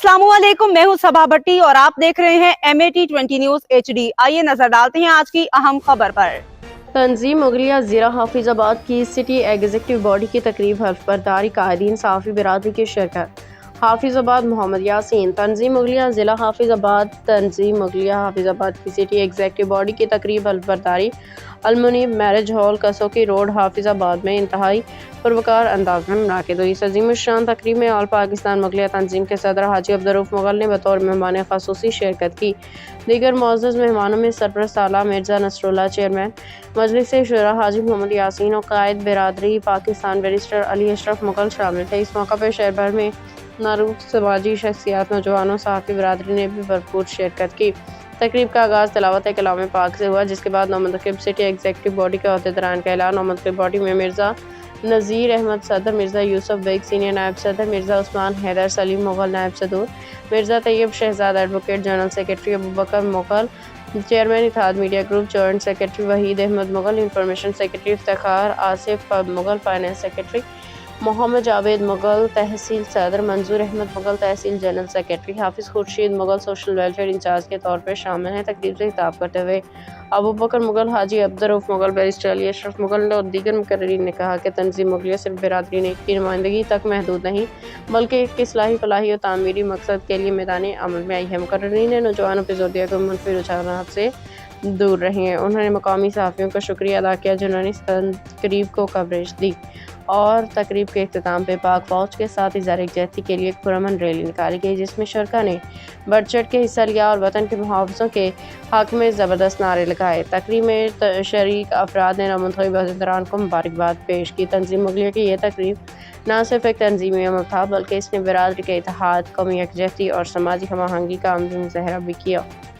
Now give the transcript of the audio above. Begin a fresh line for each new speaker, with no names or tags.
अस्सलाम वालेकुम, मैं हूं सबा भट्टी और आप देख रहे हैं MAT20 न्यूज HD। आइए नजर डालते हैं आज की अहम खबर पर।
तंजीम मुगलिया ज़िला हाफिजाबाद की सिटी एग्जीक्यूटिव बॉडी की तकरीब हल्फ बर्दारी कायदीन साफ़ी बिरादरी की शिरकत। हाफिजाबाद मोहम्मद यासीन। तंजीम मुगलिया ज़िला हाफिजाबाद तंजीम मुगलिया हाफिजाबाद की सिटी एग्जीक्यूटिव बॉडी की तकरीब हल्फ बर्दारी अलमुनीब मैरिज हॉल कसोकी रोड हाफिजाबाद में इंतहाई पुरवकार अंदाज में मुनाकिद हुई। इस अजीम शान तकरीब में ऑल पाकिस्तान मुगलिया तंजीम के सदर हाजी अब्दुर्रऊफ मुगल ने बतौर मेहमान ख़ुसूसी शिरकत की। दीगर मुअज़्ज़ज़ मेहमानों में सरपरस्त आला मिर्ज़ा नसरुल्लाह, चेयरमैन मजलिस शुरा हाजी मोहम्मद यासीन और कायद बिरादरी पाकिस्तान बैरिस्टर अली अशरफ मुगल शामिल थे। इस मौका पर शहर भर में मरूफ समाजी शख्सियात, नौजवानों, सहाफ़ी बिरादरी ने भी भरपूर शिरकत की। तकरीब का आगाज़ तिलावत कलाम पाक से हुआ, जिसके बाद नौमंतखब सिटी एग्जीक्यूटिव बॉडी के अहदेदारान का ऐलान। नौमंतखब बॉडी में मिर्ज़ा नज़ीर अहमद सदर, मिर्ज़ा यूसुफ बेग सीनियर नायब सदर, मिर्ज़ा उस्मान हैदर सलीम मुगल नायब सदर, Mirza Tayyab Shahzad advocate general secretary, Abubakar Mughal chairman Ittehad media group, joint secretary Waheed Ahmed Mughal, information secretary Iftikhar Asif Mughal, finance secretary Mohammad Javed Mughal, तहसील सदर मंजूर अहमद मुगल, तहसील general secretary Hafiz Khurshid Mughal social welfare incharge के तौर पर शामिल हैं। तकरीब से खिताब करते हुए अबूबकर मुगल, हाजी अब्दुर्रऊफ मुगल, बैरिस्टर अली अशरफ मुगल और दीगर मुकर्रिरीन ने कहा कि तंजीम मुगलिया सिर्फ बिरादरी की नुमाइंदगी तक महदूद नहीं, बल्कि एक इस्लाही, फलाही और तामीरी मकसद के लिए मैदान अमल में आई है। मुकर्रिरीन ने नौजवानों पर जोर दिया कि मनफी रुझानात से दूर रहें। उन्होंने मकामी सहाफ़ियों का शुक्रिया अदा किया जिन्होंने इस तकरीब को कवरेज दी और तकरीब के इख्तिताम पे पाक फ़ौज के साथ इज़हार यकजहती के लिए एक पुरअमन रैली निकाली गई, जिसमें शरका ने बढ़ चढ़ के हिस्सा लिया और वतन के मुहाफ़िज़ों के हक़ में ज़बरदस्त नारे लगाए। तकरीब में शरीक अफराद ने नौमंतखब अहदेदारान को मुबारकबाद पेश की। तंजीम मुगलिया की यह तकरीब न सिर्फ एक तंजीमी अमल था, बल्कि इसने बिरादरी के इत्तेहाद, कौमी यकजहती और समाजी हम आहंगी का अमली मुज़ाहरा भी किया।